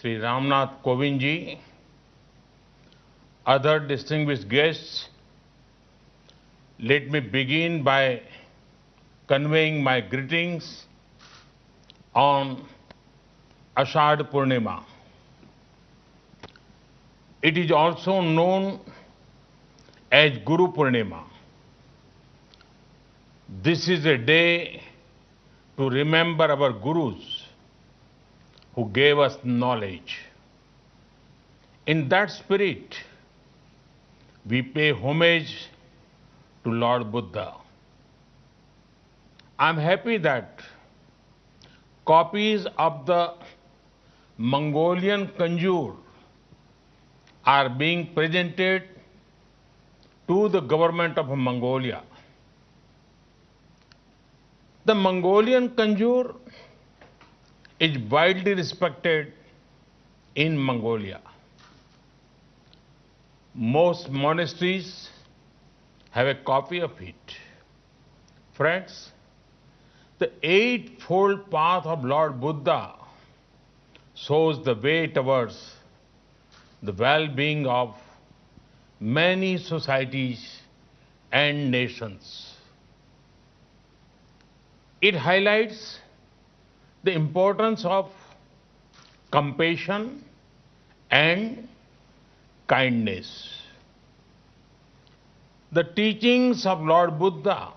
Sri Ramnath Kovind ji, other distinguished guests, let me begin by conveying my greetings on Ashadh Purnima. It is also known as Guru Purnima. This is a day to remember our Gurus who gave us knowledge. In that spirit, we pay homage to Lord Buddha. I'm happy that copies of the Mongolian Kanjur are being presented to the government of Mongolia. The Mongolian Kanjur is widely respected in Mongolia. Most monasteries have a copy of it. Friends, the Eightfold Path of Lord Buddha shows the way towards the well-being of many societies and nations. It highlights the importance of compassion and kindness. The teachings of Lord Buddha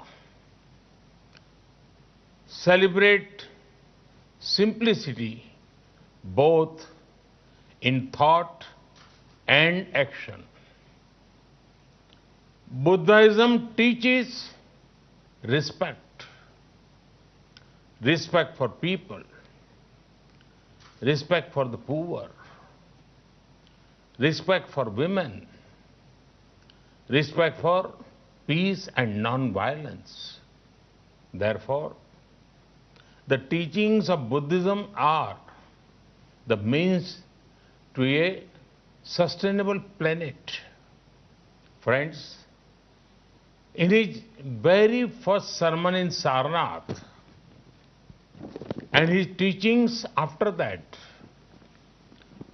celebrate simplicity both in thought and action. Buddhism teaches respect for people, respect for the poor, respect for women, respect for peace and non-violence. Therefore, the teachings of Buddhism are the means to a sustainable planet. Friends, in his very first sermon in Sarnath and his teachings after that,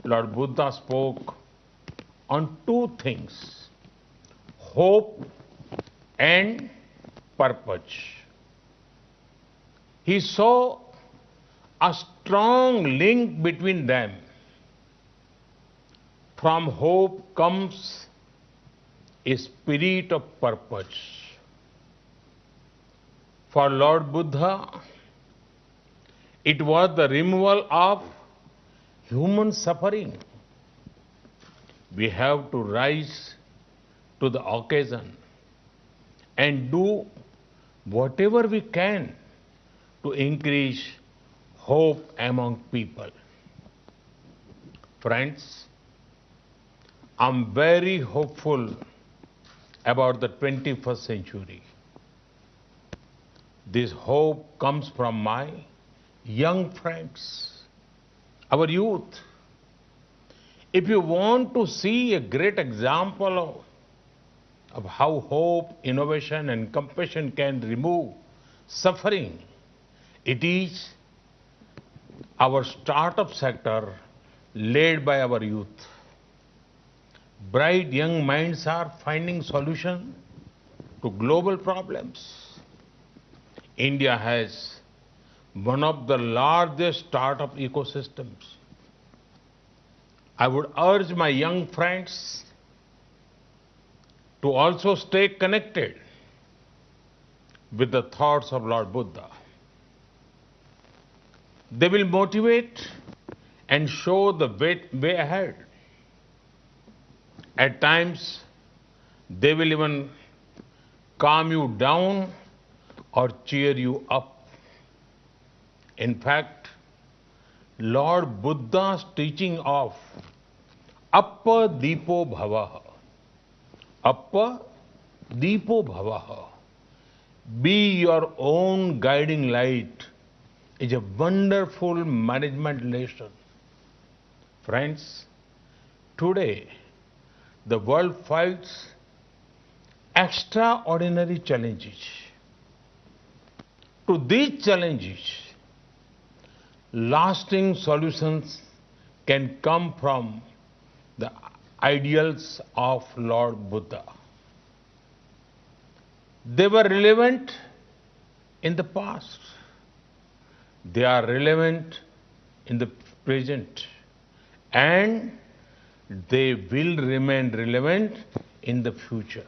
Lord Buddha spoke on two things: hope and purpose. He saw a strong link between them. From hope comes a spirit of purpose. For Lord Buddha, it was the removal of human suffering. We have to rise to the occasion and do whatever we can to increase hope among people. Friends, I'm very hopeful about the 21st century. This hope comes from my young friends, our youth. If you want to see a great example of how hope, innovation, and compassion can remove suffering, it is our startup sector led by our youth. Bright young minds are finding solutions to global problems. India has one of the largest startup ecosystems. I would urge my young friends to also stay connected with the thoughts of Lord Buddha. They will motivate and show the way ahead. At times, they will even calm you down or cheer you up. In fact, Lord Buddha's teaching of Appa Deepo Bhavaha, Appa Deepo Bhavaha, be your own guiding light, is a wonderful management lesson. Friends, today the world fights extraordinary challenges. To these challenges, lasting solutions can come from the ideals of Lord Buddha. They were relevant in the past. They are relevant in the present. And they will remain relevant in the future.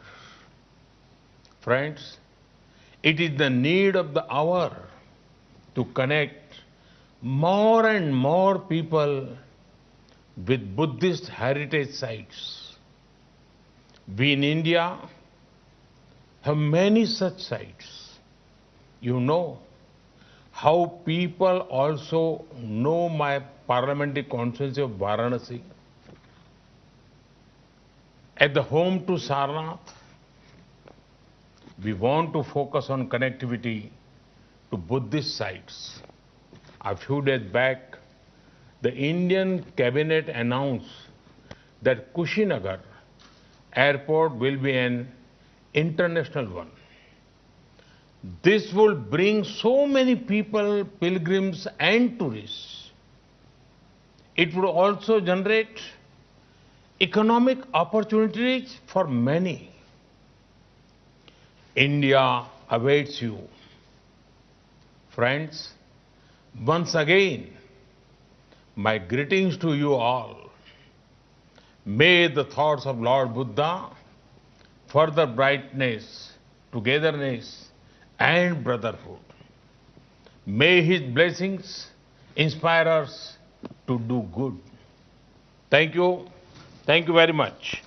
Friends, it is the need of the hour to connect more and more people with Buddhist heritage sites. We in India have many such sites. You know how people also know my parliamentary constituency of Varanasi. At the home to Sarnath, we want to focus on connectivity to Buddhist sites. A few days back, the Indian cabinet announced that Kushinagar airport will be an international one. This will bring so many people, pilgrims and tourists. It would also generate economic opportunities for many. India awaits you. Friends, once again, my greetings to you all. May the thoughts of Lord Buddha further brightness, togetherness and brotherhood. May his blessings inspire us to do good. Thank you. Thank you very much.